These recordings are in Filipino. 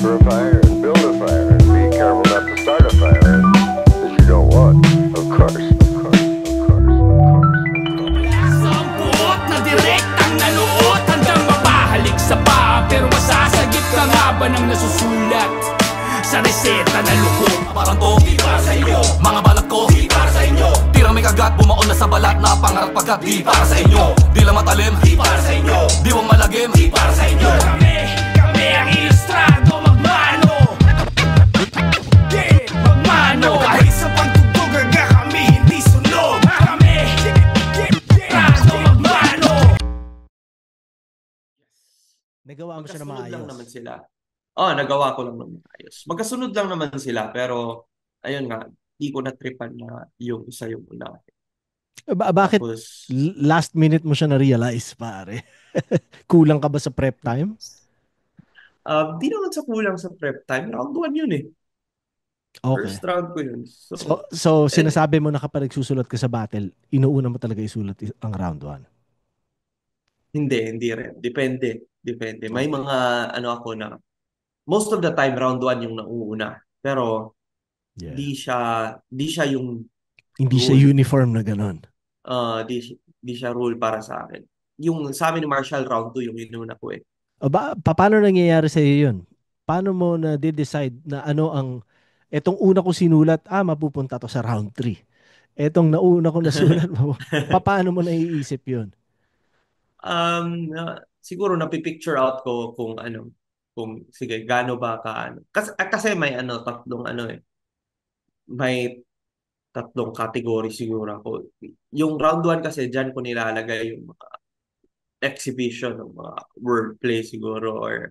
for a fire and build a fire and be careful not to start a fire that you don't want. Of course, of course, of course, of course. Sampuot na direktang nanuot hanggang mapahalik sa paa. Pero masasagip ka nga ba ng nasusulat sa reseta na lukot? Parang to, di para sa inyo. Mga balat ko, di para sa inyo. Tirang may kagat, bumaon na sa balat na pangarap pagkat di para sa inyo. Di lang matalim, di para sa inyo. Di wang malagim, di para sa inyo. Kami ang ilustrado magmano. Yeah, magmano. Kahit sa pagtugtog aga kami hindi sunog. Kami ilustrado magmano. Nagawa mo siya na Magkasunod lang maayos. naman sila. Nagawa ko lang naman ayos. Magkasunod lang naman sila, pero ayun nga, di ko na-tripan na yung isa yung una. Bakit Tapos, last minute mo siya na-realize, pare? Kulang ka ba sa prep time? di naman sa kulang sa prep time. Round 1 yun eh. Okay. First round ko yun. So sinasabi mo na kapag nagsusulat ka sa battle, inuuna mo talaga isulat ang round 1. Hindi rin. Depende. May mga ako na, most of the time round 1 yung nauuna. Pero, Yeah. di siya yung Hindi siya rule. uniform na ganon. Di siya rule para sa akin. Yung sa amin ni Marshall round 2 yung inuna ko eh. Paano nangyayari sa iyo yun? Paano mo na decide na ano ang etong una ko sinulat, mapupunta to sa round 3. Etong nauna ko nasulat, paano mo naiisip yun? Siguro napipicture out ko kung sige, gaano ba kasi may tatlong category siguro ako. Yung round 1 kasi dyan ko nilalagay yung mga exhibition ng mga wordplay siguro or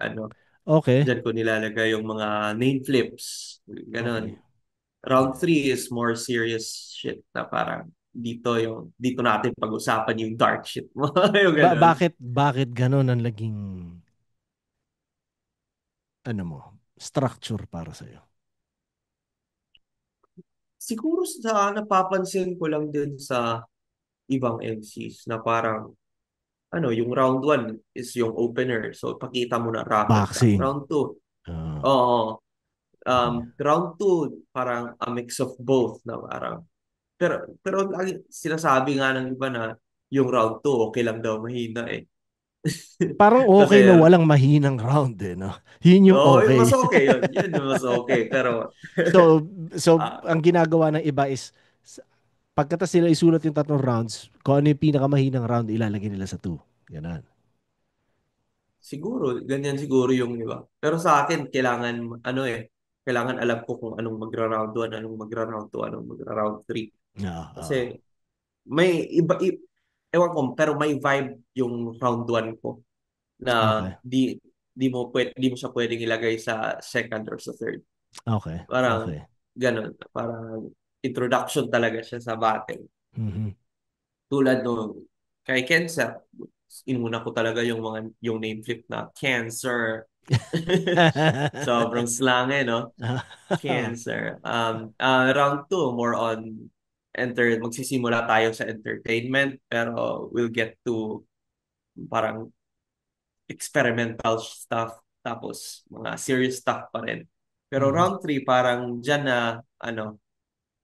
Okay. dyan ko nilalagay yung mga name flips. Ganon. Okay. Round 3 is more serious shit na parang dito natin pag-usapan yung dark shit mo. Yung ganon. Bakit ganon ang naging structure para sa iyo? Siguro napapansin ko lang din sa ibang MCs na parang yung round 1 is yung opener. So, pakita mo na rapper ka. Boxing. Round 2, Ah, oo. Round 2, parang a mix of both na parang, pero lagi sinasabi nga ng iba na yung round 2, okay lang daw, mahina eh. parang okay Kasi, na walang mahinang round no? Yun yung okay. mas okay yun. Yun yung mas okay. Pero, So ah, ang ginagawa ng iba is pagkatapos sila isulat yung tatlong rounds, kung ano yung pinakamahinang round, ilalagay nila sa 2. Ganun. siguro, ganyan siguro yung iba. Pero sa akin, kailangan alam ko kung anong magra-round 1, anong magra-round 2, anong magra-round 3. Oo. Kasi may ewan ko, pero may vibe yung round 1 ko na Okay. di mo siya pwedeng ilagay sa second or sa third. Okay. Parang Okay. ganun, parang introduction talaga siya sa battle. Mhm. Tulad nung kay Kensa, inuna ko talaga yung name flip na Cancer. Sobrang slang no? Cancer. Round 2, more on magsisimula tayo sa entertainment, pero we'll get to parang experimental stuff, tapos mga serious stuff pa rin. Pero Mhm. round 3, parang dyan na,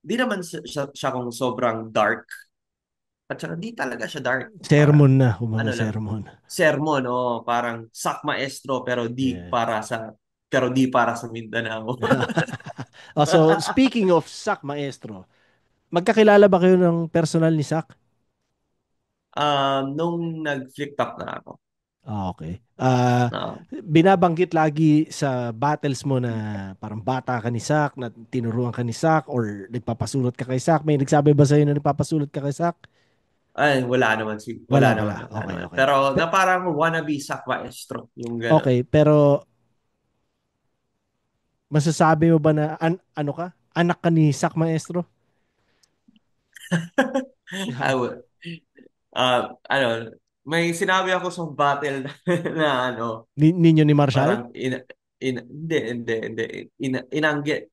di naman siya kung sobrang dark. At saka di talaga siya dark. Parang, Sermon na, kumbaga lang, sermon. sermon, parang sak maestro, Yeah. pero di para sa Mindanao. So, speaking of Sak Maestro, magkakilala ba kayo ng personal ni Sak? Nung nag-flip top na ako. Okay. Uh, Binabanggit lagi sa battles mo na parang bata ka ni Sak, na tinuruan ka ni Sak, or nagpapasulat ka kay Sak. May nagsabi ba sa'yo na nagpapasulat ka kay Sak? Ay, wala naman. Wala, Wala naman. wala. Wala Okay, naman. okay. Pero na parang wannabe sak maestro. Yung gano'n. Okay, pero masasabi mo ba na ano ka? Anak ka ni Sak Maestro? I would, may sinabi ako sa battle na Ninyo ni Marshall? parang hindi.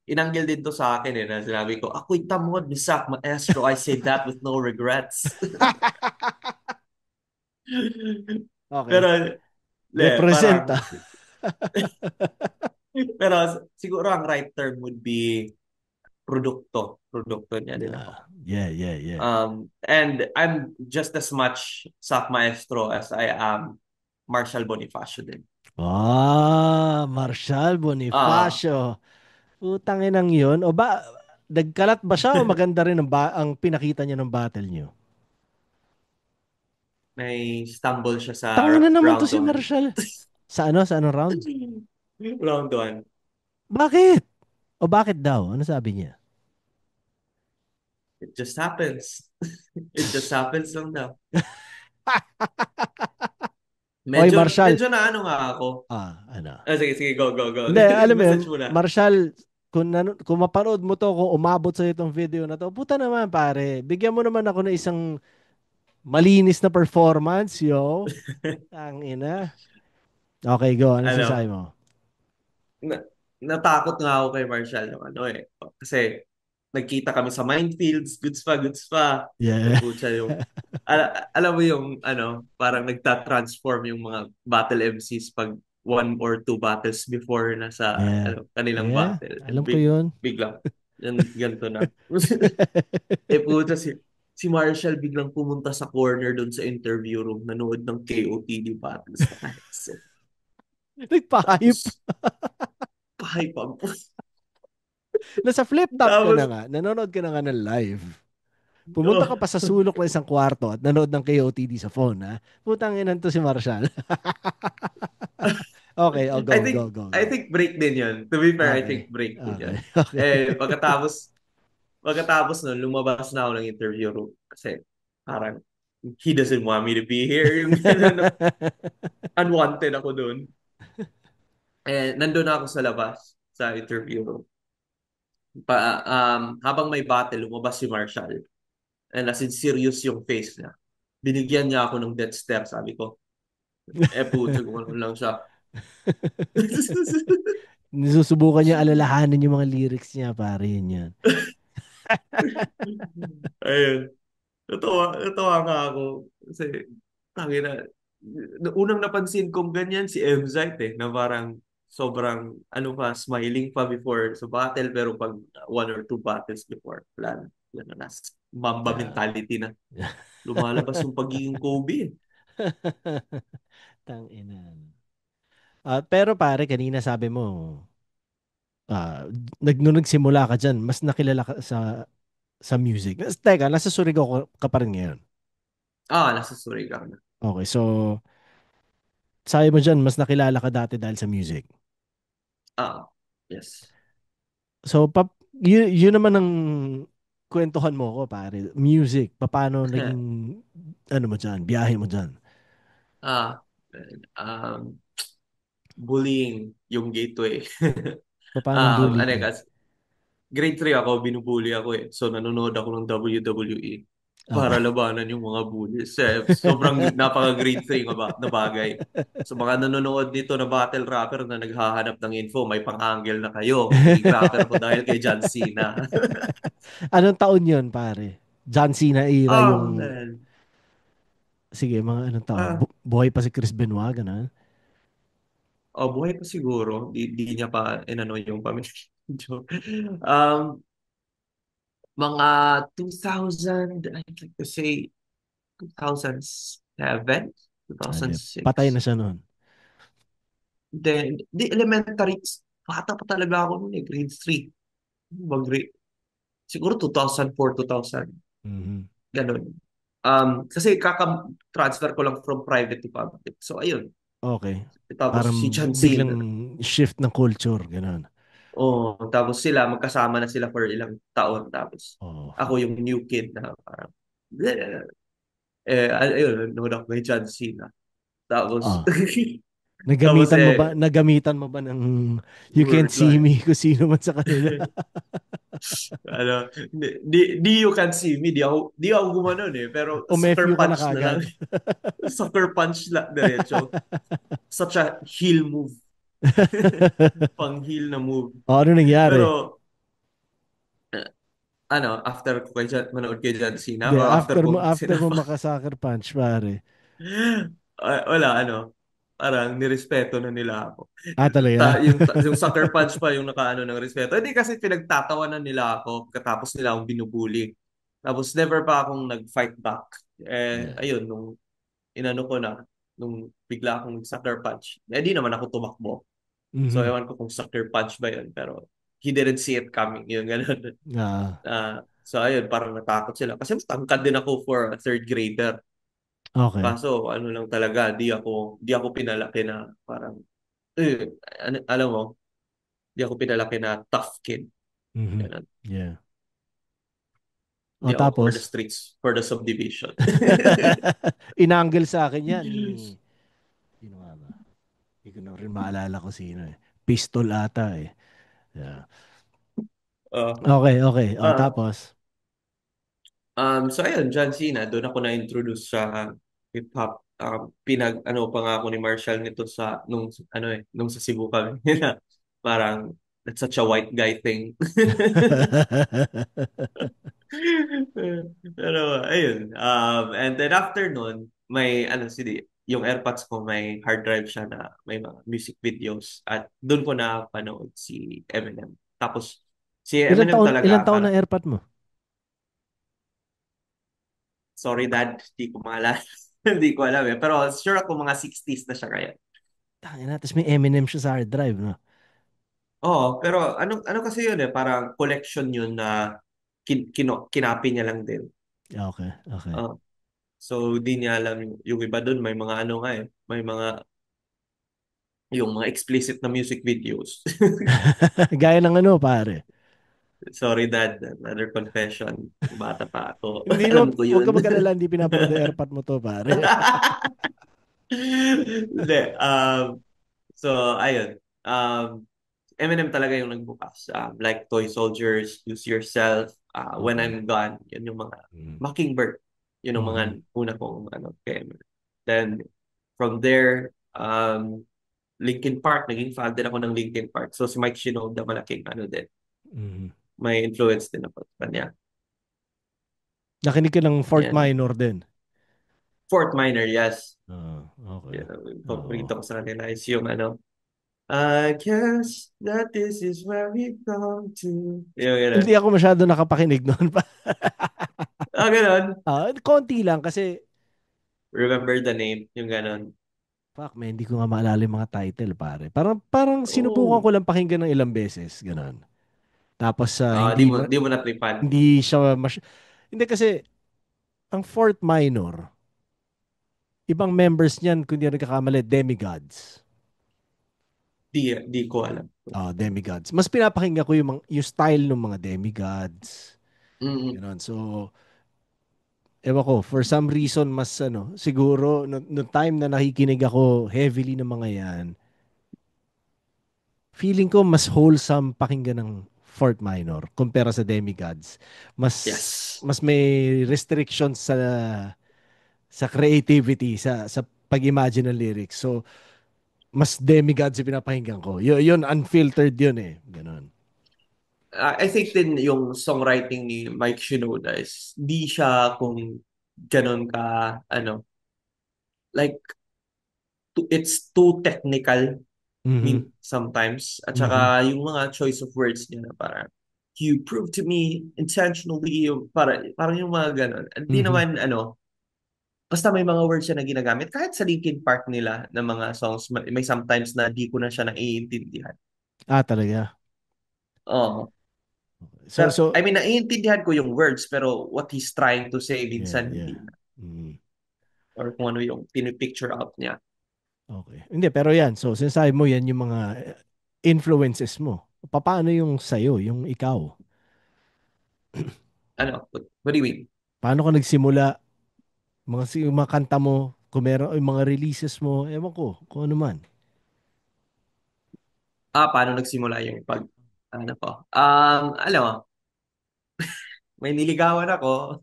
Inanggel din to sa akin na sinabi ko, ako'y tamod ni Sak Maestro. I say that with no regrets. Pero, Okay. parang, Representa. Pero siguro ang right term would be produkto. Produkto niya din ako. Yeah, yeah, yeah. And I'm just as much Sak Maestro as I am Marshall Bonifacio din. Marshall Ah, Bonifacio. Putang inang yun. O ba, nagkalat ba siya o maganda rin ang pinakita niya ng battle niyo? may stumble siya sa Tangina naman to round si 1. Marshall. Sa ano? Sa anong round? Round 1. Bakit? O bakit daw? Ano sabi niya? It just happens. It just happens lang daw. Oy, Medyo, Marshall. medyo na ano nga ako. Ano? Sige, sige, go, go, go. Hindi, alam mo yun, Message mo na. Marshall, kung mapanood mo to, kung umabot sa itong video na to, puta naman pare, bigyan mo naman ako ng isang malinis na performance, yo. Ang ina. Okay, go. Ano sasabi Ano, mo? na, natakot nga ako kay Marshall ng ano eh. Kasi nagkita kami sa minefields, goods pa, goods pa. Eh, Yeah. putya yung, alam mo yung ano, parang nagta-transform yung mga battle MCs pag one or two battles before na sa Yeah. ano, kanilang Yeah. battle. Alam ko yun. Biglang, yan, ganito na. Putya si Marshall biglang pumunta sa corner doon sa interview room, nanood ng KOTD battles na headset. Nagpa-hype. Tapos, pahay pa. Nasa flip top ka na Tapos, nga. Nanonood ka na nga ng live. Pumunta ka oh, pa sa sulok ng isang kwarto at nanood ng KOTD sa phone, ha? Putang inan to si Marshall. Okay, oh, I go, go, think go, I go. think break din 'yon. To be fair, I Okay. think break din Okay. 'yon. Okay. Pagkatapos nun, lumabas na ako ng interview room kasi parang he doesn't want me to be here. Yung ganun, unwanted ako doon. Nandun na ako sa labas sa interview room. Habang may battle, lumabas si Marshall. And as in serious yung face niya. Binigyan niya ako ng death stare, sabi ko. Puto ko lang siya. Nisusubukan niya alalahanin yung mga lyrics niya, pare, yun yan. Ayun. Natawa nga ako. Kasi, tangina, unang napansin kong ganyan si Mzite na parang sobrang, ano pa, smiling pa before sa battle, pero pag one or two battles before, wala na. Wala na, Mamba Yeah. mentality na. Lumalabas yung pagiging Kobe. Tang ina. Pero pare, kanina sabi mo, nung nagsimula ka dyan, mas nakilala ka sa music. Teka, nasa Surigao ka pa rin ngayon. Nasa Surigao na. Okay, so sabi mo dyan, mas nakilala ka dati dahil sa music. Yes. So, yun naman ang kwentuhan mo ko, pare. Music, paano naging, ano mo dyan, biyahe mo dyan. ah, um, Bullying yung gateway. Paano Ano bullying? kasi, grade 3 ako, binubully ako eh. So, nanonood ako ng WWE para Okay. labanan yung mga bullies. Sobrang napaka-grade 3 na bagay. So, mga nanonood dito na battle rapper na naghahanap ng info, may pang-angle na kayo. Magiging rapper ko dahil kay John Cena. Anong taon yun, pare? John Cena era yung, Man. sige, mga anong taon? Ah, Buhay pa si Chris Benoit, gano'n? buhay pa siguro. Di niya pa inano yung pamilya. Joke. Um, mga 2000, I'd like to say 2007, Di, patay 2006. na siya noon. Then, di elementary, bata pa talaga ako noon eh, grade 3. Grade, siguro 2004, 2000, Mhm. ganun. Kasi kaka-transfer ko lang from private to public. So, ayun. Okay. Tapos Parang si John biglang Cena. shift ng culture, gano'n. Oh, tapos sila, magkasama na sila for ilang taon. Tapos Oh, ako yung new kid na parang, ayun, nanood ako kay John Cena. Tapos, ah. tapos Nagamitan mo ba ng You Can't word See line. Me kung sino man sa kanila? Di you can see me, di ako gumanon eh. Pero sucker Umefyo ka na punch na lang. kagad. Sucker punch lang, diretso. Such a heel move. Pang heel na move. Ano nangyari? Pero, eh, after ko manood kay John Cena, Hindi, or after after ko mo sinama, makasucker punch, pare. wala, Parang nirespeto na nila ako. Talaga? Yung sucker punch pa yung nakaano ng respeto. Hindi kasi pinagtatawanan nila ako katapos nila akong binubuli. Tapos never pa akong nag-fight back. Yeah. Ayun, nung inano ko na, nung bigla akong sucker punch, di naman ako tumakbo. So, Mhm. ewan ko kung sucker punch ba yun, pero he didn't see it coming. Yung ganun. Ah, So, ayun, parang natakot sila. Kasi matangkad din ako for a third grader. okay. Kaso, ano lang talaga, di ako pinalaki na parang, alam mo, di ako pinalaki na tough kid. Mhm. Ganun. Yeah. Di O ako for the tapos? streets, for the subdivision. Inangle sa akin yan ni... Sino nga ba? Hindi ko na rin maalala ko sino eh. Pistol ata eh. Yeah. Uh, Okay, okay. O uh, tapos? so ayun, John Cena, doon ako na-introduce sa hip-hop. Ano pa nga ako ni Marshall nito nung sa Cebu kami. Parang, that's such a white guy thing. Pero, ayun. And then after nun, yung AirPods ko, may hard drive siya na may mga music videos. At doon ko na panood si Eminem. Tapos, si Eminem Ilan talaga, taon na parang, airpot mo? sorry dad, di ko maalala. Hindi ko alam eh. Pero sure ako mga 60s na siya ngayon. Tangina, tapos may Eminem siya sa hard drive, no? Oo, pero ano kasi yun eh, parang collection yun na kinapi niya lang din. Okay, okay. Ah, so, di niya alam yung iba dun, may mga ano nga eh, may yung mga explicit na music videos. Gaya ng ano, pare. Sorry dad, another confession. Bata pa ako. Hindi no, Alam ko huwag ka yun. mag-alala, hindi pinapanood ng airpot mo to, pare. Hindi. So, ayun. Eminem talaga yung nagbukas. Like Toy Soldiers, Use Yourself, When Okay. I'm Gone. Yun yung mga Mm. Mockingbird. Yun yung mga Mhm. una kong ano, kay Eminem. Then, from there, Linkin Park. Naging fan din ako ng Linkin Park. So, si Mike Shinoda, malaking ano din. Mhm. May influence din ako sa kanya. Nakinig ka ng Fort Yan. Minor din. Fort Minor, yes. Okay. Yan, yung Oo. paborito ko sa kanila is yung ano, I guess that this is where we come to. Yung Hindi gano'n. ako masyado nakapakinig noon pa. Ganun. Konti lang kasi, Remember the name, yung gano'n. fuck man, hindi ko nga maalala yung mga title, pare. Parang sinubukan Oh. ko lang pakinggan ng ilang beses, ganun. Tapos Di mo, di mo natripan. hindi siya hindi kasi ang Fort Minor, ibang members niyan, kung di ako nagkakamali, demigods. Di ko alam. Demigods. Mas pinapakinggan ko yung style ng mga demigods. Mm, Ganon. So, ewan ko, for some reason, mas siguro, no time na nakikinig ako heavily ng mga yan, feeling ko mas wholesome pakinggan ng Fort Minor kumpara sa demigods. Mas, yes. mas may restrictions sa creativity, sa pag-imagine ng lyrics. So, mas demigods yung pinapakinggan ko. Yun, unfiltered yun eh. Ganon. I think din yung songwriting ni Mike Shinoda is di siya kung ganun ka, ano, like, it's too technical Mhm. sometimes. At Mhm. saka yung mga choice of words niya na parang, you prove to me intentionally, parang yung mga ganun. Hindi Mhm. naman, ano, basta may mga words siya na ginagamit. Kahit sa Linkin Park nila na mga songs, may sometimes na di ko na siya naiintindihan. Talaga. Oo. So, Pero, so, I mean, naiintindihan ko yung words, pero what he's trying to say, yeah, minsan yeah. hindi na. Mm. Or kung ano yung pinipicture out niya. Okay. Hindi, pero yan. So, sinasabi mo yan yung mga influences mo. Paano yung sa'yo, yung ikaw? Ano? What do you mean? Paano ka nagsimula? Yung mga kanta mo, kung meron, yung mga releases mo, ewan ko, kung ano man. Paano nagsimula yung ano ko? Alam mo, may niligawan ako.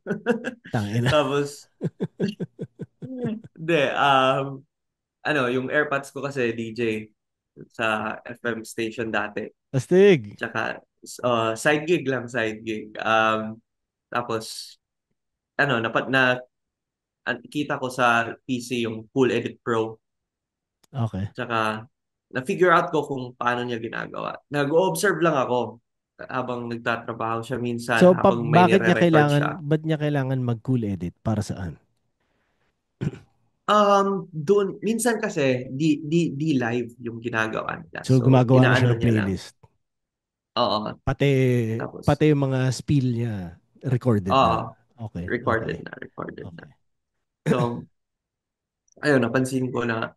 Tangina. Tapos, hindi, yung AirPods ko kasi DJ sa FM station dati. Astig. Tsaka, side gig lang, side gig. Tapos, kita ko sa PC yung Cool Edit Pro. Okay. Tsaka, na-figure out ko kung paano niya ginagawa. Nag-observe lang ako habang nagtatrabaho siya minsan, So, habang may bakit niya nire-record kailangan, siya. ba't niya kailangan mag-cool edit? Para saan? Doon, minsan kasi, di live yung ginagawa nila. So, So, gumagawa na siya inaano ng niya lang. playlist. Oo. Pati, Tapos, pati yung mga spiel niya, recorded oo. na. Okay, okay, Recorded na. okay. So, ayun, napansin ko na,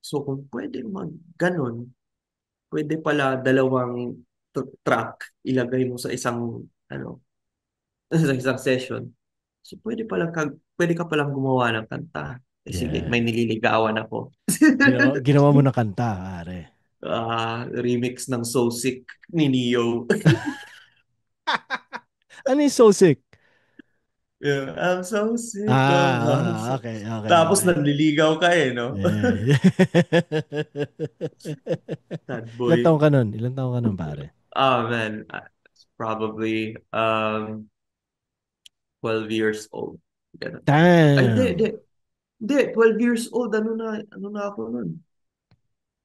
so kung pwede mag ganun, pwede pala dalawang track ilagay mo sa isang, ano, sa isang session. So, pwede ka palang gumawa ng kanta. Eh, sige, Yeah. may nililigawan ako. Ginawa mo ng kanta, pare. Remix ng So Sick ni Neo. Ano yung so sick? Yeah, I'm so sick of love. Okay, okay, Tapos okay. nanliligaw ka eh, no? Yeah. Sad Ilan taong boy. ka nun? Ilan taong ka nun, pare? Oh man, probably 12 years old. Ganun. Ay, hindi, hindi. Damn. Hindi, 12 years old. Ano na ako nun?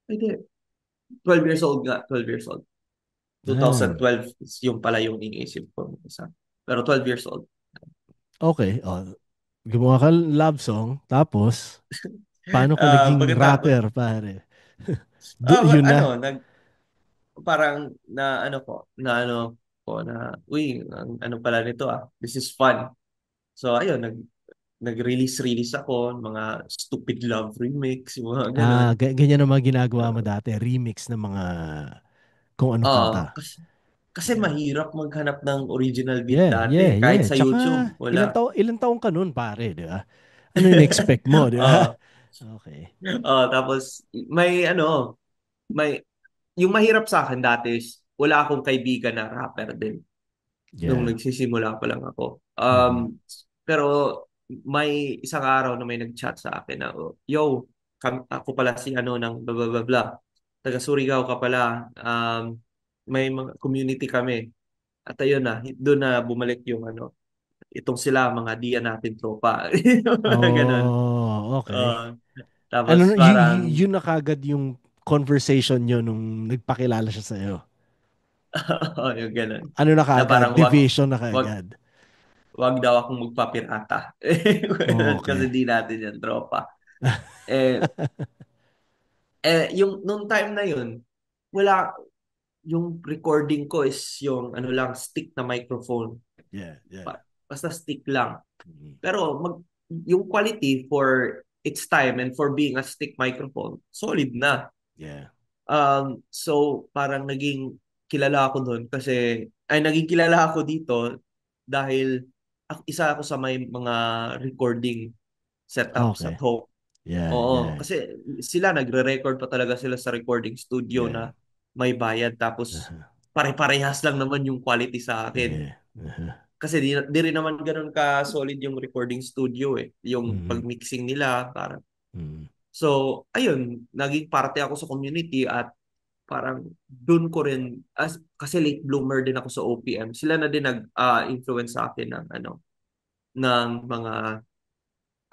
Ay, hindi. 12 years old nga, 12 years old. Damn. 2012 is yung pala yung iniisip ko. Isa. Pero 12 years old. Okay. Gumawa ka ng love song, tapos, paano ka naging Pagkatapos, rapper, pare? Yun ano, na. parang na ano ko na, uy, ano pala nito this is fun. So, ayun, nag-release ako ng mga stupid love remix, yung mga ganun. Ganyan ang mga ginagawa mo dati. Remix ng mga kung anong kanta. Kasi mahirap maghanap ng original beat Yeah, yeah, dati. Kahit yeah. sa Tsaka, YouTube, wala. ilang taong ka nun, pare, di ba? Ano yung expect mo, di ba? uh, Okay. Tapos, may, yung mahirap sa akin dati is, wala akong kaibigan na rapper din. Nung Yeah. nagsisimula pa lang ako. Mhm. Pero may isang araw na may nag-chat sa akin na, yo, ako pala si ano ng blah blah blah blah. Taga Surigao ka pala. May mga community kami. At ayun na, doon na bumalik yung ano, itong sila mga diya natin tropa. Mga ganun. Oh, okay. Uh, Tapos Yun na kagad yung conversation nyo nung nagpakilala siya sa'yo. yung ganun. Ano na Na kagad? parang Division na wag kagad. wag daw akong magpapirata. Kasi Okay. di natin yan tropa. Eh, yung nung time na yun, wala yung recording ko is yung ano lang stick na microphone. Yeah, yeah. Basta stick lang. Mhm. Pero yung quality for its time and for being a stick microphone, solid na. Yeah. So parang kilala ako doon kasi naging kilala ako dito dahil isa ako sa may mga recording setups at Okay. home. Yeah, Oo, yeah, kasi sila nagre-record pa talaga sila sa recording studio yeah. na may bayad tapos Uh-huh. pare-parehas lang naman yung quality sa akin. Yeah. Uh-huh. Kasi di rin naman ganun ka solid yung recording studio yung Mhm. pag-mixing nila para. Mhm. So, ayun, naging parte ako sa community at parang doon ko rin kasi late bloomer din ako sa OPM. Sila na din nag-influence sa akin ng ano ng mga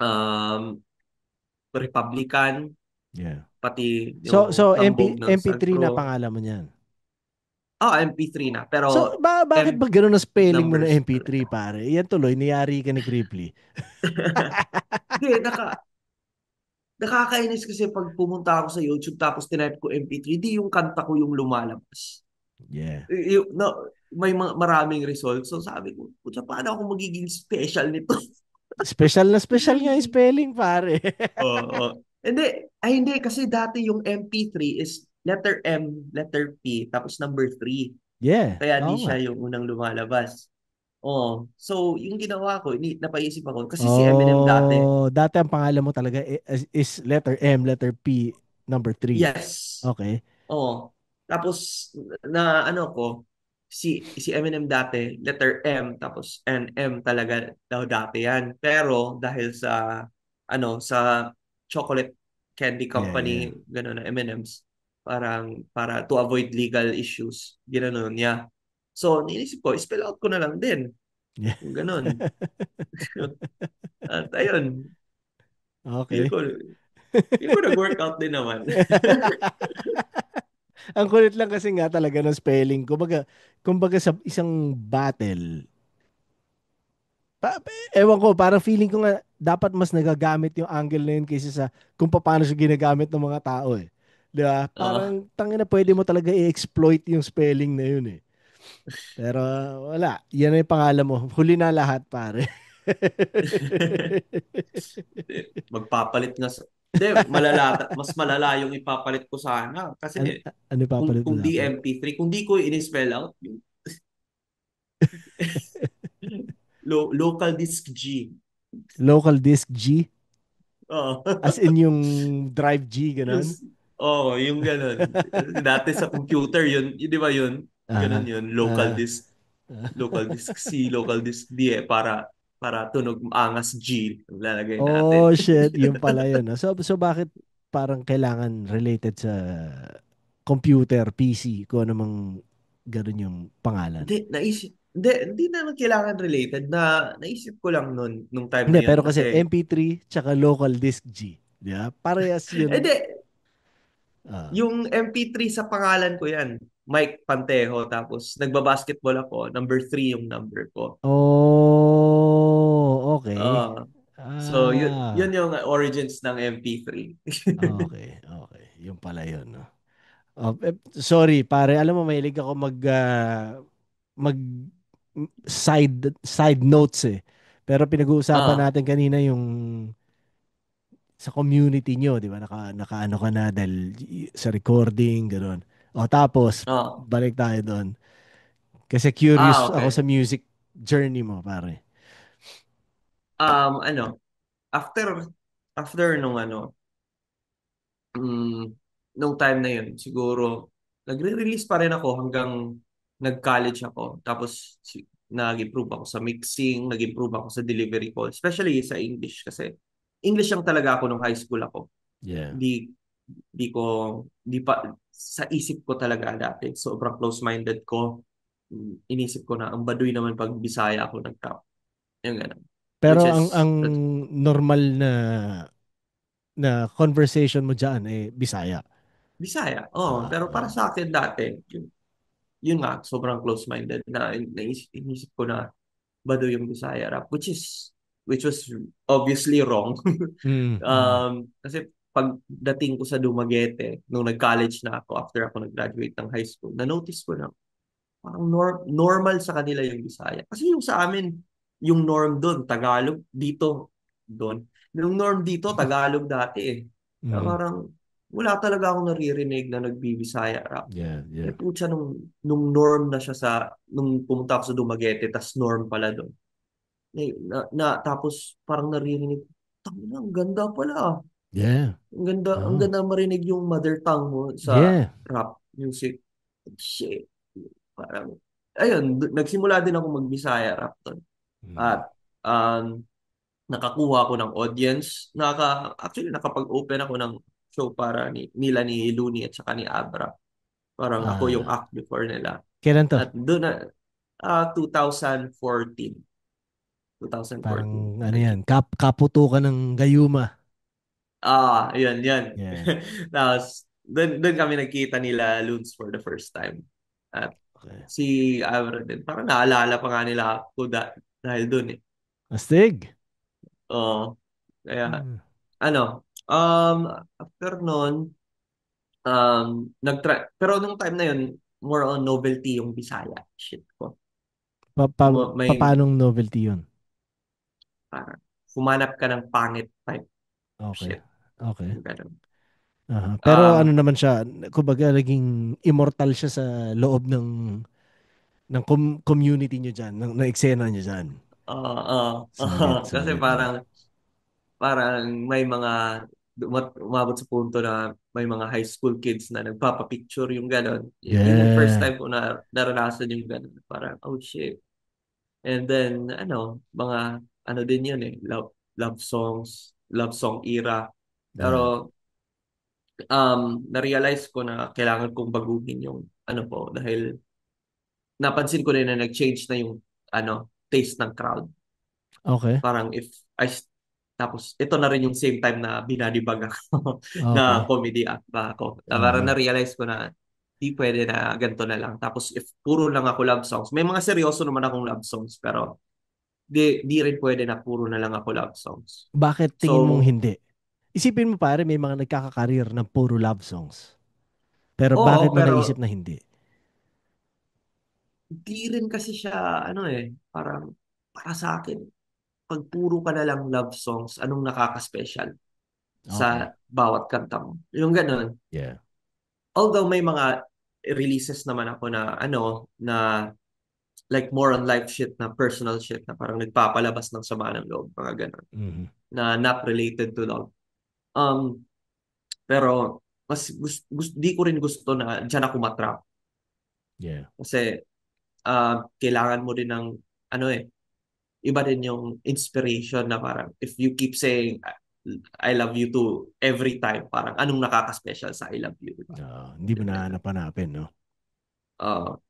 um, Republican Yeah. pati So yung hambog ng MP3 na Sagpro. pangalan mo niyan. MP3 na. Pero So, bakit ba gano'n na spelling mo ng numbers MP3, talaga. pare? Yan tuloy, niyari ka ni Cripply. Hindi, nakakainis kasi pag pumunta ako sa YouTube tapos tinype ko MP3, di yung kanta ko yung lumalabas. Yeah. No, may maraming results. So sabi ko, putya, paano ako magiging special nito? Special nga yung spelling, pare. Oo. Hindi, kasi dati yung MP3 is letter M, letter P, tapos number 3. Yeah, Kaya oo di nga. siya yung unang lumalabas. Oh, so yung ginawa ko, napaisip ako kasi si Eminem dati. Oh, dati ang pangalan mo talaga is letter M, letter P, number 3. Yes. Okay. Oh. Tapos na ano ko si Eminem dati, letter M tapos M talaga daw dati yan. Pero dahil sa chocolate candy Yeah, yeah. company gano'n na M&M's para to avoid legal issues, ginanon niya. So, niisip ko, spell out ko na lang din. Yeah. Yung ganun. At ayun, feel Okay. ko, Hindi ko nag-workout din naman. Ang kulit lang kasi nga talaga ng spelling. Kumbaga sa isang battle, ewan ko, parang feeling ko nga dapat mas nagagamit yung angle na yun kaysa sa kung paano siya ginagamit ng mga tao eh. Di ba? Oo. Parang tangina pwede mo talaga i-exploit yung spelling na yun eh. Pero wala, yan na yung pangalan mo. Huli na lahat, pare. Magpapalit nga sa... Hindi, malala, mas malala yung ipapalit ko sana. Ano, Kasi ano yung papalit mo kung di dapat? MP3, kung di ko in-spell out, yung local disk G. Local disk G? Oo. As in yung drive G, Yung, ganun? yung ganun. Dati sa computer, di ba yun? Ganun Ah, yun. ah. Local disk C, local disk D para tunog angas G ang lalagay Oh natin. shit, yung pala yun. Ah. So bakit parang kailangan related sa computer, PC, kung ano mang ganun yung pangalan? Hindi na kailangan related na naisip ko lang nung time Hindi, na pero yun kasi kasi MP3 tsaka local disk G. Di ba? Parehas yun. hindi Ah. yung MP3 sa pangalan ko yan. Mike Pantejo tapos nagbabasketball ako, number 3 yung number ko. Oh, okay. Ah, so yun Ah, yung origins ng MP3. okay, okay. Yung pala yun, no? Oh, sorry, pare. Alam mo, mahilig ako mag side notes eh. Pero pinag-uusapan Ah, natin kanina yung sa community nyo, di ba? Nakaano ka na dahil sa recording, gano'n. O tapos, ah, balik tayo doon. Kasi curious ako okay. sa music journey mo, pare. Ano, after after mm, nung time na yun, siguro, nagre-release pa rin ako hanggang nag-college ako. Tapos, nag-improve ako sa mixing, nag-improve ako sa delivery ko, especially sa English kasi English lang talaga ako nung high school ako. Yeah. Di, di ko, di pa, sa isip ko talaga dati, sobrang close-minded ko. Inisip ko na, ang baduy naman pag Bisaya ako nag-top. Yung gano'n. Pero Which ang is, normal na conversation mo diyan eh Bisaya. Bisaya. Oh, Ah, pero para ah. sa akin dati, yun nga, sobrang close-minded na inisip ko na Bado yung Bisaya rap, which was obviously wrong. Mm, mm. Kasi pagdating ko sa Dumaguete, nung nag-college na ako, after ako nag-graduate ng high school, na-notice ko na parang normal sa kanila yung Bisaya. Kasi yung sa amin, yung norm doon, Tagalog, dito, doon. Yung norm dito, Tagalog dati eh. Kaya Mm. parang wala talaga akong naririnig na nagbibisaya rap. Yeah, yeah. Eh, putya, nung norm na siya nung pumunta ako sa Dumaguete, tas norm pala doon. Tapos parang naririnig, tangina, ang ganda pala. Ah. Yeah. Ang Oh. ganda marinig yung mother tongue mo sa Yeah. rap music. Shit. Parang, ayun, nagsimula din ako mag-Bisaya rap doon. Mm. At nakakuha ako ng audience. Actually, nakapag-open ako ng show para nila ni Looney at saka ni Abra. Parang ako yung Ah, act before nila. kailan to? At doon na, 2014. 2014. Parang ano yan, kaputukan ng gayuma. Yun, yun. Yeah. Tapos, doon kami nagkita nila Loons for the first time. At Okay. si Abra din, parang naalala pa nga nila ako dahil doon eh. Astig. Oo. Kaya, Hmm. ano, after nun, pero nung time na yun, more on novelty yung Bisaya. Shit ko. May, Paanong novelty yun? parang, humanap ka ng pangit type Okay. shit. Okay. Yung ganun. Aha. Pero ano Um, naman siya, kumbaga naging immortal siya sa loob ng community nyo dyan, ng eksena nyo dyan. Solid, Kasi solid. Ah. parang may mga umabot sa punto na may mga high school kids na nagpapapicture yung gano'n. Yun yung first Yeah. time ko na naranasan yung gano'n. Parang, oh shit. And then, mga, ano din yun eh, love songs, love song era. Yeah. Pero, na-realize ko na kailangan kong baguhin yung, ano po, dahil napansin ko rin na nag-change na yung, taste ng crowd. Okay. Parang if I Tapos ito na rin yung same time na binadibag ako na Okay. comedy act ba ako. Parang Okay. na-realize ko na di pwede na ganito na lang. Tapos if puro lang ako love songs, may mga seryoso naman akong love songs pero di rin pwede na puro na lang ako love songs. Bakit So, tingin mong hindi? Isipin mo pare, may mga nagkakakarir ng puro love songs. Pero bakit oo, mo naisip pero na hindi? di rin kasi siya, ano parang para sa akin, pag puro ka na lang love songs, anong nakaka-special Okay. sa bawat kanta mo? Yung ganun. Yeah. Although may mga releases naman ako na, na like more on life shit na personal shit na parang nagpapalabas ng sama ng loob, mga ganun, Mhm. na not related to love. Um, pero mas di ko rin gusto na dyan ako matrap. Yeah. Kasi kailangan mo din ng ano iba din yung inspiration na parang if you keep saying I love you to every time, parang anong nakaka-special sa I love you, di ba? Hindi mo Yung na ganun. hanap-hanapin, no?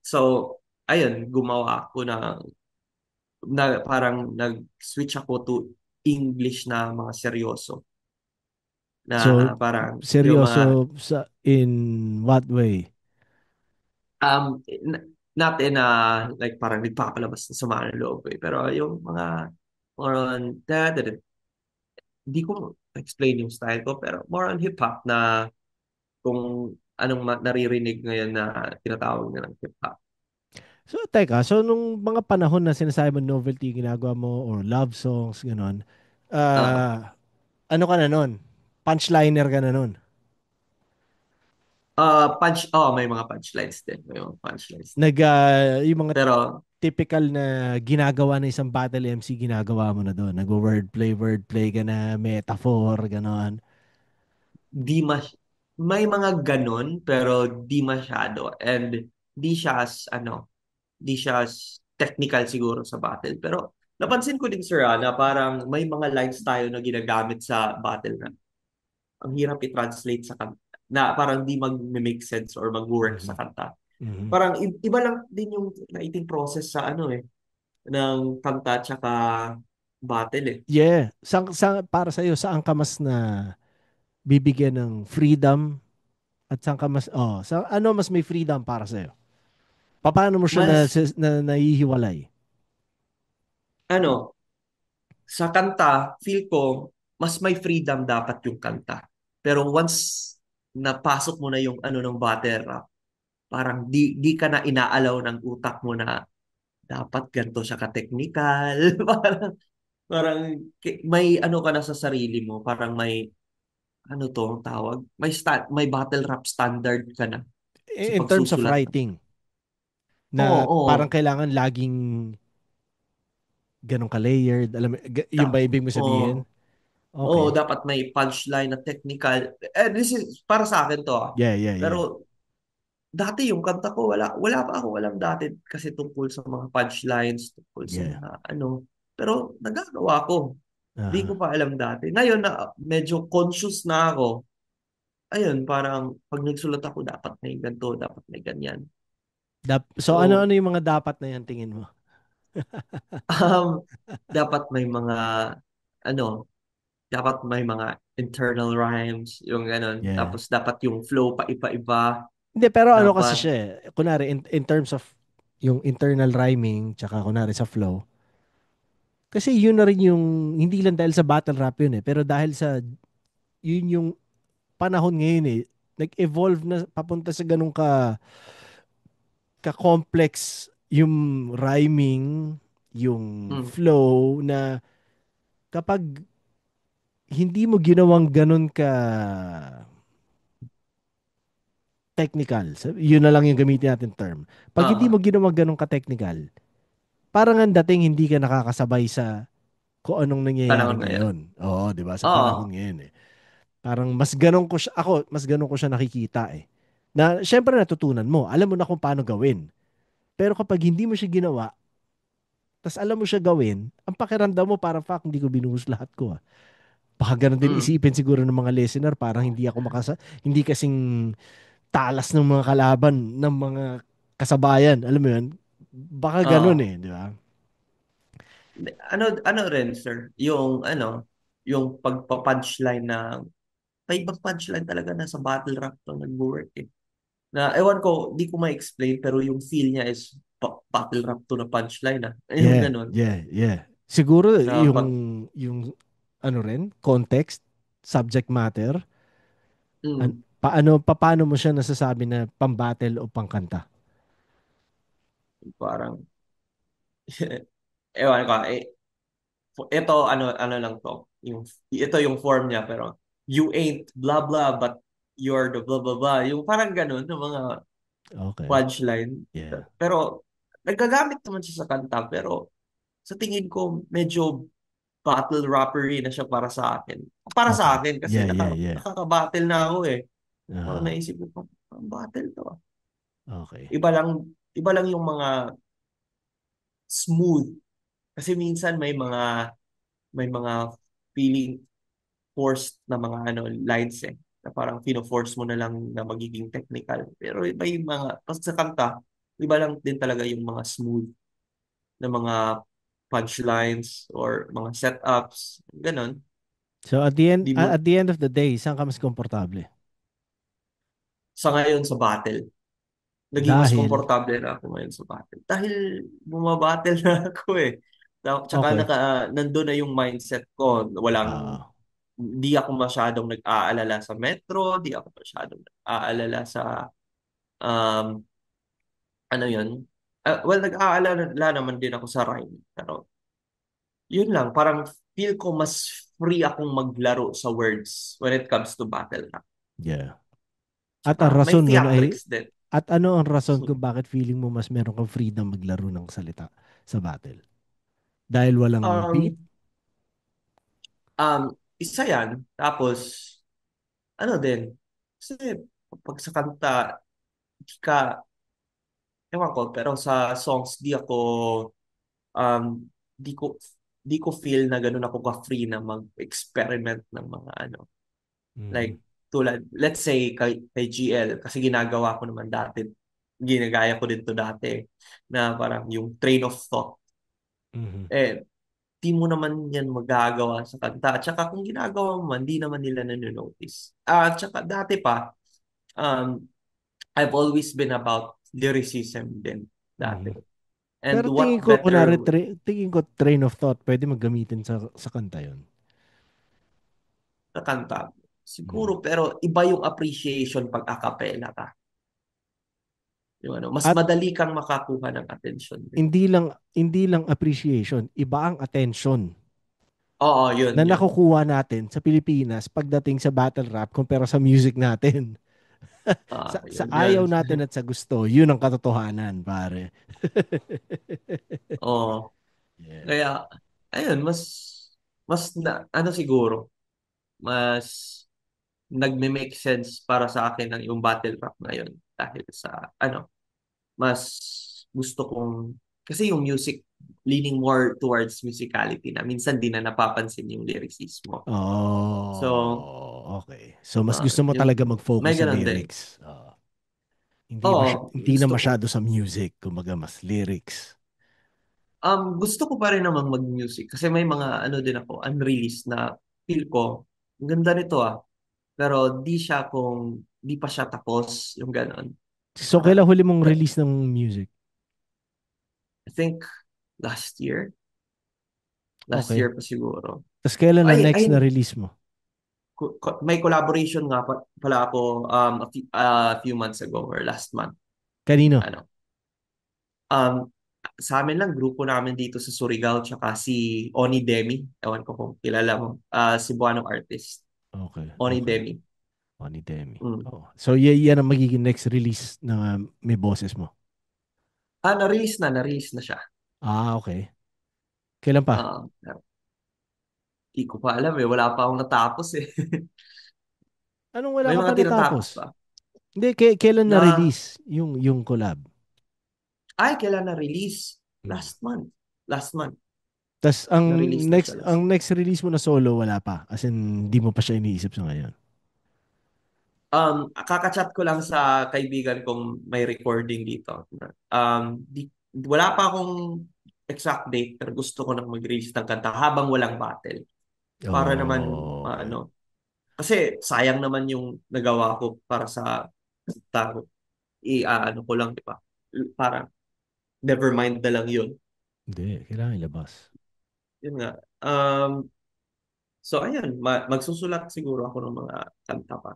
So, ayun, gumawa ako na parang nag-switch ako to English na mga seryoso. Na So, parang yung mga, seryoso in what way? not in a, like parang nagpapalabas ng sama ng loob pero yung mga, more on, di ko explain yung style ko, pero more on hip-hop na kung anong naririnig ngayon na tinatawag na ng hip-hop. So, teka, so nung mga panahon na sinasabi mo novelty ginagawa mo or love songs, gano'n, Uh, ano ka na nun? Punchliner ka na nun? may mga punchlines din. May mga punchlines din. Yung mga Pero typical na ginagawa ng isang battle MC, ginagawa mo na doon. Wordplay ka na, metaphor, gano'n. di mas may mga ganun pero di masyado and di siya di siya technical siguro sa battle. Pero napansin ko din sir na parang may mga lines tayo na ginagamit sa battle na ang hirap i-translate sa kanta na parang di mag-make sense or mag-work sa Mhm. kanta. Mhm. Parang iba lang din yung writing process sa ng kanta tsaka battle Yeah. Para sa'yo, saan ka mas na bibigyan ng freedom at saan ka ano mas may freedom para sa'yo? Paano mo siya Mas nahihiwalay? ano, sa kanta, feel ko mas may freedom dapat yung kanta. Pero once napasok mo na yung ng battle rap, parang di ka na inaalaw ng utak mo na dapat ganito siya ka-technical. parang may ka na sa sarili mo, parang may to ang tawag, may battle rap standard ka na sa In terms of pagsusulat. writing, Oo, na parang oo. kailangan laging ganun ka-layered. Alam mo, yun ba ibig mo sabihin? Oo. Oo, Okay. dapat may punchline na technical. This is para sa akin to. Yeah, yeah, yeah. Pero dati yung kanta ko, wala pa ako alam dati kasi tungkol sa mga punchlines, tungkol sa Yeah. mga pero nagagawa ko. Di ko Ah. pa alam dati. Ngayon na medyo conscious na ako, ayun, parang pag nagsulat ako, dapat may ganito, dapat may ganyan. So So, ano-ano yung mga dapat na yan tingin mo? um, dapat may mga, ano, dapat may mga internal rhymes, yung ganun. Yeah. Tapos dapat yung flow pa iba-iba. Hindi, pero ano kasi Dapat, siya eh. Kunwari, in terms of yung internal rhyming, tsaka kunwari sa flow, kasi yun na rin yung, hindi lang dahil sa battle rap yun eh, pero dahil sa, yun yung panahon ngayon eh, nag-evolve na papunta sa ganun ka-complex yung rhyming, yung mm, flow na kapag hindi mo ginawang ganun ka technical, yun na lang yung gamitin natin term. Pag hindi mo ah, ginawang ganun ka technical, parang ang dating hindi ka nakakasabay sa kung anong nangyayari panahon ngayon. ngayon. Oo, 'di ba? Sa panahon Oo, ngayon eh. Parang mas ganun ko siya nakikita eh. Na syempre natutunan mo, alam mo na kung paano gawin. Pero kapag hindi mo siya ginawa, tas alam mo siya gawin, ang pakiramdam mo parang fuck, hindi ko binuhos lahat ko ah. Baka ganun din mm, isipin siguro ng mga listener, parang hindi kasing talas ng mga kalaban ng mga kasabayan. Alam mo yun? Baka ganun oo. eh, di ba? Ano rin, sir, yung yung pagpa-punchline na may ibang punchline talaga na sa battle rap to nag-work eh. Na ewan ko, di ko ma-explain pero yung feel niya is battle rap to na punchline ah. Yung Yeah, ganun. yeah, yeah. Siguro Na pag yung ano rin, context, subject matter, mm, paano mo siya nasasabi na pang-battle o pangkanta? parang ewan ko ito ano lang to. Ito yung form niya pero you ain't blah blah but you're the blah blah blah. Yung parang ganun ng mga Okay. punchline. Yeah. Pero nagagamit naman siya sa kanta pero sa tingin ko medyo battle rappery na siya para sa akin. Para sa Okay. akin kasi Yeah, yeah, yeah. nakaka-battle na ako eh. So, Uh, naisip ko, battle to. okay. Iba lang iba lang yung mga smooth kasi minsan may mga feeling forced na mga lines eh na parang fino-force mo na lang na magiging technical. Pero may mga kasi sa kanta, iba lang din talaga yung mga smooth na mga punchlines or mga setups, ganun. So at the end Di mo at the end of the day, saan ka mas komportable? sa ngayon sa battle. Naging mas Dahil komportable na ako ngayon sa battle. Dahil bumabattle na ako eh. Tsaka okay. nandun na yung mindset ko. Ah, Di ako masyadong nag-aalala sa metro, di ako masyadong nag-aalala sa, um, ano yun? Well, nag-aalala naman din ako sa rhyme. Pero yun lang, parang feel ko mas free akong maglaro sa words when it comes to battle rap. yeah. At ang Tsaka may rason mo na ay theatrics din. at ano ang rason kung bakit feeling mo mas meron kang freedom maglaro ng salita sa battle? Dahil walang beat? Um, Isa yan. Tapos, ano din, kasi pag sa kanta, di ka, ewan ko, pero sa songs, um, di ko, di ko feel na ganun ako ka-free na mag-experiment ng mga Mhm. like, let's say, kay GL, kasi ginagawa ko naman dati, ginagaya ko din to dati, na parang yung train of thought, Mhm. eh, di mo naman yan magagawa sa kanta. At saka kung ginagawa mo man, di naman nila nanonotice. At saka dati pa, um, I've always been about lyricism din dati. Mhm. And Pero tingin what ko kunari better tingin ko train of thought pwede maggamitin sa kanta 'yon. na kanta? Mhm. Siguro, pero iba yung appreciation pag a cappella ka. Mas At madali kang makakuha ng attention din. hindi lang appreciation, iba ang attention Oo, na yun. nakukuha natin sa Pilipinas pagdating sa battle rap kumpara sa music natin. Sa Yun. ayaw natin at sa gusto, yun ang katotohanan, pare. Oo. Yeah. Kaya, ayun, mas ano siguro, mas nagme-make sense para sa akin ang yung battle rap ngayon dahil sa mas gusto kong kasi yung music leaning more towards musicality na minsan di na napapansin yung lyricismo. So, Oh, okay. So mas gusto mo talaga may mag-focus sa ganun din. lyrics. Oo, Hindi na gusto ko. masyado sa music, kumbaga mas lyrics. Gusto ko pa rin namang mag-music kasi may mga din ako unreleased na feel ko ang ganda nito pero di pa siya tapos yung ganon. So Parang kailan huli mong may, release ng music? I think last year. Last Okay. year pa siguro. Tapos kailan na Ay, next ay, na release mo? may collaboration nga pala ako a few months ago or last month. Kanino? Ano? Um, sa amin lang, grupo namin dito sa Surigao tsaka si Oni Demi. Ewan ko kung kilala mo. Cebuano artist. Okay, Oni okay. Demi. Money Demi. Mm. Oh. So yan ang magiging next release na may boses mo. Na-release na siya. Okay. Kailan pa? Di ko pa alam eh. Wala pa akong natapos eh. Anong wala May ka pa mga natapos? tinatapos pa. Hindi, kailan Na, na-release yung collab? kailan na-release? Hmm. Last month. Last month. Tas ang Na-release na next siya last ang month. next release mo na solo wala pa. As in, hindi mo pa siya iniisip sa ngayon. Kakachat ko lang sa kaibigan kong may recording dito. Wala pa akong exact date pero gusto ko nang mag-release ng kanta habang walang battle. para naman Oh, okay. ano, kasi sayang naman yung nagawa ko para sa tao. I-ano ko lang, di ba? Para never mind na lang yun. Hindi, kailangan ilabas. Yun nga. So ayun, magsusulat siguro ako ng mga kanta pa.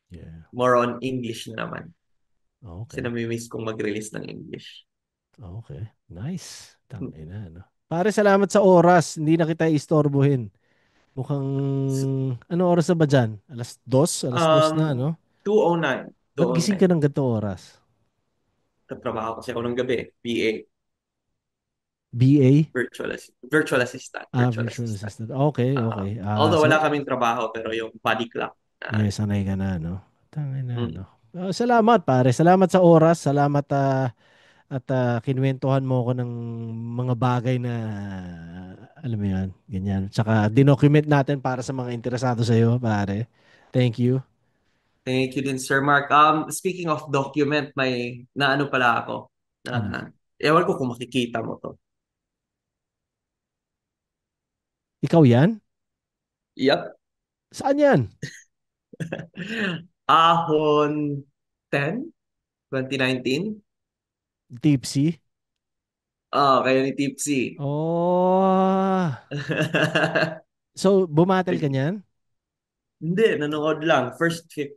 Yeah. More on English na naman. Kasi Okay. nami-miss kong mag-release ng English. Okay. Nice. Tangina, no? Pare, salamat sa oras. Hindi na kita istorbohin. Mukhang, S- ano oras na ba dyan? Alas 2? Alas 2 na, Um, no? 2:09. Ba't gising ka 2:09. ng ganito oras? Tatrabaho kasi ako ng gabi. PA. BA? Virtual assistant. Virtual Virtual assistant. assistant. Okay, okay. Although So, wala kaming trabaho, pero yung body clock. yeah, sanay ka na, no? Tangina, Mm. no? Salamat, pare. Salamat sa oras. Salamat, at kinuwentuhan mo ako ng mga bagay na, alam mo yan, ganyan. Tsaka, dinocument natin para sa mga interesado sa'yo, pare. Thank you. Thank you din, Sir Mark. Speaking of document, may naano pala ako. Ano? Ewan ko kung makikita mo to. Ikaw yan? Yep. Saan yan? Ahon 10, 2019. Tipsy? Kayo ni Tipsy. Oh. So, bumatel ka niyan? Hindi, nanood lang. First flip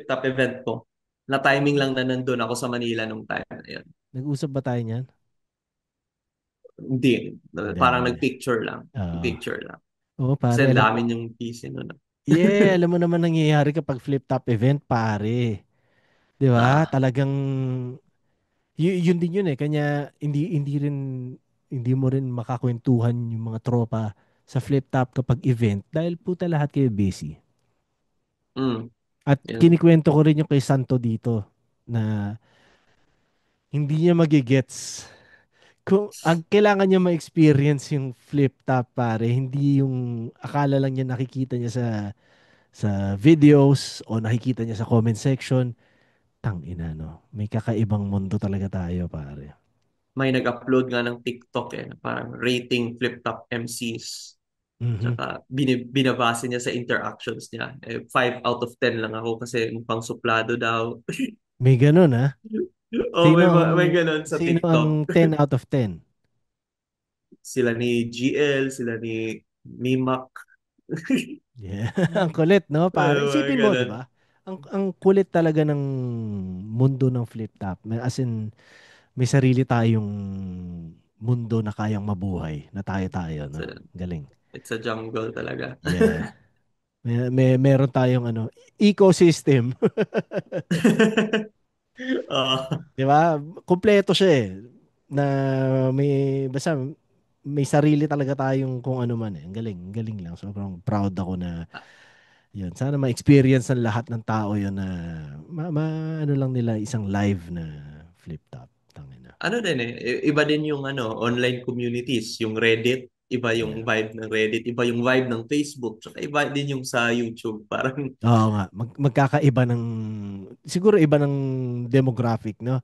top event ko. Na timing lang na nandun ako sa Manila nung time na yun. Nag-usap ba tayo niyan? Hindi. Hindi, Parang hindi. nagpicture lang. Oo. Picture lang. Oo, Kasi pare, ang alam dami mo. yung PC nun. Yeah, alam mo naman nangyayari kapag flip-top event, pare. 'Di ba? Ah, Talagang yun din yun eh. Kanya hindi mo rin makakwentuhan yung mga tropa sa flip-top kapag event dahil puta lahat kayo busy. mm, At yun. kinikwento ko rin yung kay Santo dito na hindi niya magigets kung ang kailangan niya ma-experience yung flip-top pare, hindi yung akala lang niya nakikita niya sa videos o nakikita niya sa comment section. Tang ina no. May kakaibang mundo talaga tayo, pare. May nag-upload nga ng TikTok na parang rating flip top MCs. Mhm. Tsaka binabase niya sa interactions niya. 5 out of 10 lang ako kasi mukhang suplado daw. May ganun ha. Oh, may ganun sa Sino ang TikTok. 10 out of 10? Sila ni GL, sila ni Mimak. Yeah. Ang kulit, no? Pare, Mga isipin mo, 'di ganun. ba? Ang kulit talaga ng mundo ng flip top. As in, may sarili tayong mundo na kayang mabuhay, na tayo-tayo, It's no? a, Galing. it's a jungle talaga. Yeah. Meron tayong ano, ecosystem. Ah, 'Di ba? Kumpleto siya eh. Na basta may sarili talaga tayong kung ano man eh. Ang galing lang. Sobrang proud ako na yun. Sana ma-experience ng lahat ng tao yun na ano lang nila isang live na flip top. Tangina. ano din iba din yung online communities, yung Reddit, iba Yeah. yung vibe ng Reddit, iba yung vibe ng Facebook, tsaka iba din yung sa YouTube. Parang Oo nga. Magkakaiba ng siguro iba ng demographic, no?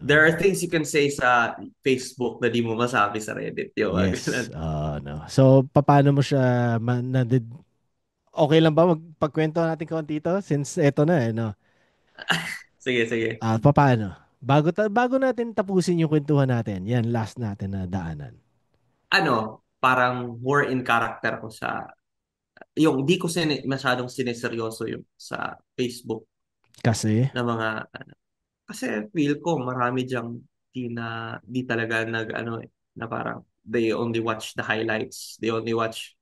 there are things you can say sa Facebook na di mo masabi sa Reddit, yung mga Yes. ganun. No. So, paano mo siya okay lang ba magpagkwento natin konti ito? Since eto na eh, no? Sige, sige. Paano? Bago natin tapusin yung kwentuhan natin, yan, last natin na daanan. Parang more in character ko sa, yung di ko masyadong sineseryoso yung sa Facebook Kasi, na mga, kasi feel ko marami diyang di talaga na parang they only watch the highlights, they only watch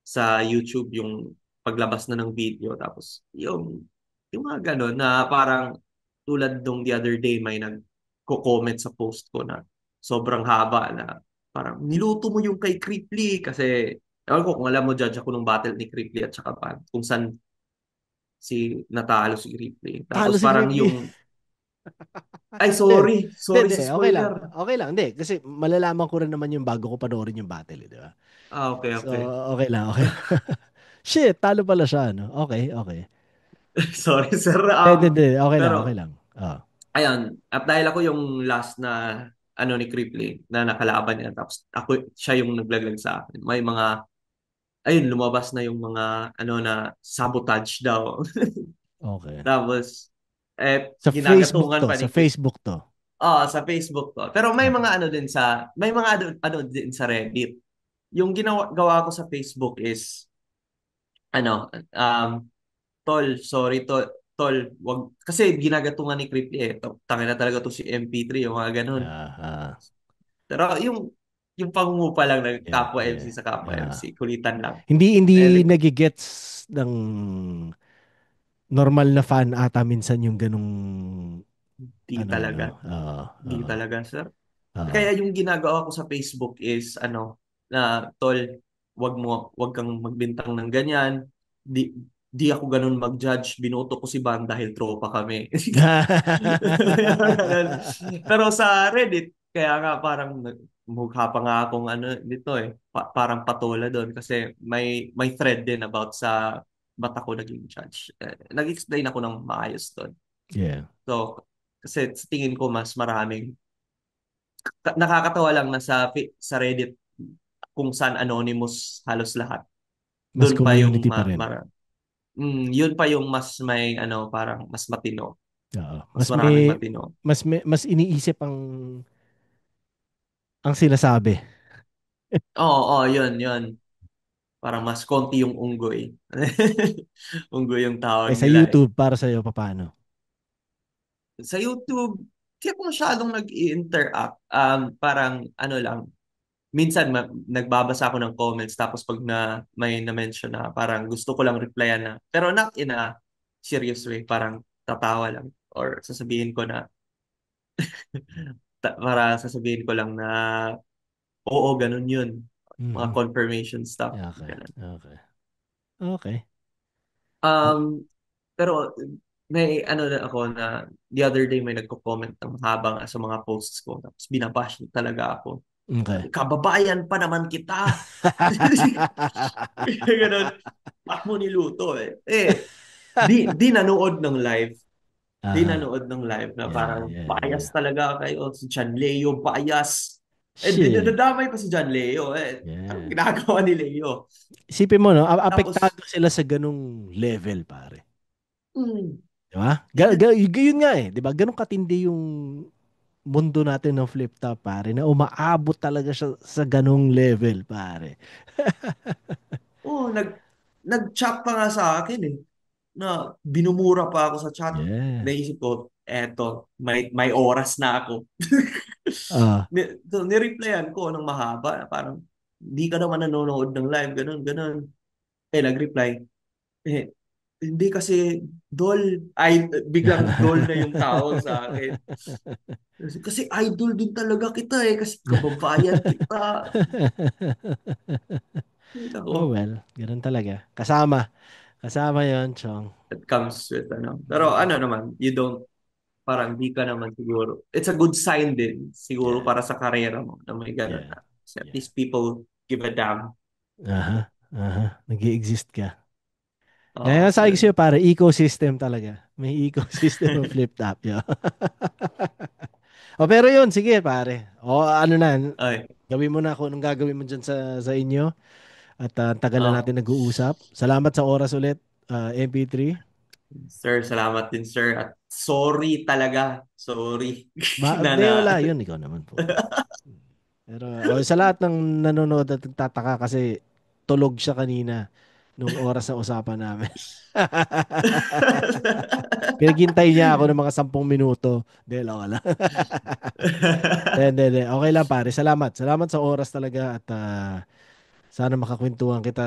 sa YouTube yung paglabas na ng video, tapos yung mga gano'n na parang tulad nung the other day may nagko-comment sa post ko na sobrang haba na parang niluto mo yung kay Creeply kasi ewan ko kung alam mo, judge ako nung battle ni Creeply at saka Pan kung saan natalo si Creeply, talo tapos si parang Grippy. ay, Hindi, sorry hindi, sa okay lang. spoiler. Okay lang, hindi. Kasi malalaman ko rin naman yung bago ko panoorin yung battle, di ba? Okay, So, okay. okay lang, okay. Shit, talo pala siya, no? Okay, okay. Sorry, sir. Hindi, hindi, okay lang, okay Pero lang. Oh. ayun, at dahil ako yung last na ni Crippling na nakalaban niya, tapos siya yung naglaglag sa akin. ayun, lumabas na yung mga ano na sabotage daw. Okay. Tapos, Sa Facebook ginagatungan to, pa sa ni Chris. Facebook to. Sa Facebook to. Pero may Okay. mga ano din may mga ano din sa Reddit. Yung gawa ko sa Facebook is, ano, tol, sorry, tol, wag, kasi ginagatungan ni Creepy eh. Tangin na talaga to si MP3, yung mga ganun. Yeah, Pero yung pangungupa lang ng yeah, kapwa MC yeah, sa kapwa yeah. MC, kulitan lang. Hindi Eh, nagigets ng normal na fan ata minsan yung ganung di ano no. talaga. Oo, Di oo, talaga, sir. oo. Kaya yung ginagawa ko sa Facebook is ano, na tol, wag kang magbintang ng ganyan. Di di ako ganun mag-judge. Binoto ko si Van dahil tropa kami. Ganun. Pero sa Reddit, kaya nga parang mukha pa nga akong ano dito eh, parang patola doon kasi may thread din about sa ba't ako naging judge. Nag-explain ako ng maayos doon. Yeah. So, kasi sa tingin ko mas maraming nakakatawa lang na sa Reddit kung saan anonymous halos lahat. Mas Doon pa yung community pa rin. yun pa yung mas may ano parang mas matino, Oo. mas maraming matino. Mas iniisip ang sinasabi. Oo, yun, yun. Parang mas konti yung unggoy. Unggoy yung tawag Eh sa nila eh. YouTube para sa iyo paano? Sa YouTube, di ako masyadong nag-interact. Parang ano lang, minsan nagbabasa ako ng comments tapos pag may na-mention na parang gusto ko lang replyan na pero not in a serious way, parang tatawa lang or sasabihin ko na para sasabihin ko lang na oo, ganun yun, mga Mhm. confirmation stuff Okay. ganun. Okay. Okay. um pero may ano na ako na the other day may nagko-comment ng mahaba nga sa mga posts ko tapos binabash talaga ako. Okay. Kababayan pa naman kita. Ganun. Bak mo niluto eh. Di nanood ng live. Di Ah, nanood ng live na yeah, parang yeah, bias yeah. talaga kayo. Si John Leo, bias. Shit. Dinadamay pa si John Leo. Anong Yeah. ginagawa ni Leo? Isipin mo, no? Tapos, Apektado sila sa ganung level, pare. hmm, Di ba? eh, Yun nga eh. Di ba? Ganun katindi yung mundo natin ng flip top, pare, na umaabot talaga siya sa ganung level, pare. oh, nag-chat pa nga sa akin eh. Na binumura pa ako sa chat. Yeah. Naisip ko, eto, may oras na ako. Ah, Nireplyan ko ng mahaba. Parang, di ka naman nanonood ng live, ganun, ganun. Nag-reply, eh, hindi kasi biglang dol na yung tawag sa akin. Kasi idol din talaga kita eh, kasi kababayan kita. oh Ako, well, ganun talaga. Kasama yon, Chong. it comes with ano. Pero ano naman, parang di ka naman siguro. It's a good sign din, siguro Yeah, para sa karera mo na may ganun yeah, na. Kasi at yeah. least people give a damn. Aha, aha. Nag-exist ka. Kaya Oo, sabi ko yun. sa'yo, pare, ecosystem talaga. May ecosystem of flip top, yo. O pero yun, sige, pare. O ano na, Ay, gawin mo na kung anong gagawin mo dyan sa inyo. At tagal na oh, natin nag-uusap. Salamat sa oras ulit, MP3. sir, salamat din, sir. At sorry talaga. Sorry. Hindi, wala yun. Ikaw naman po. Pero sa lahat ng nanonood at nagtataka kasi tulog siya kanina nung oras na usapan namin. Pinaghintay niya ako ng mga 10 minuto. Hindi, wala. Hindi. Okay lang pare. Salamat. Salamat sa oras talaga at sana makakwentuhan kita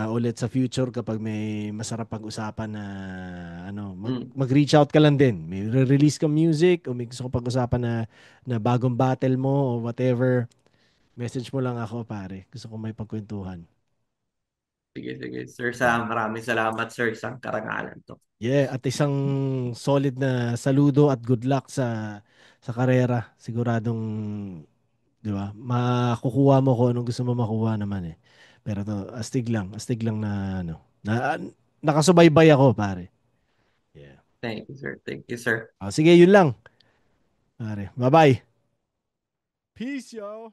ulit sa future kapag may masarap pag-usapan na ano, Mm, mag-reach out ka lang din. May release ka music o may gusto ko pag-usapan na bagong battle mo o whatever. Message mo lang ako, pare. Gusto ko may pagkwentuhan. sige, sige. Sir, Yeah. maraming salamat, sir. Isang karangalan to. Yeah, at isang solid na saludo at good luck sa karera. Siguradong, 'di ba? Makukuha mo kung anong gusto mo makuha naman eh. Pero to, astig lang na ano, na nakasubaybay ako, pare. Yeah. Thank you, sir. Thank you, sir. Sige, yun lang. Pare. Bye-bye. Peace, yo.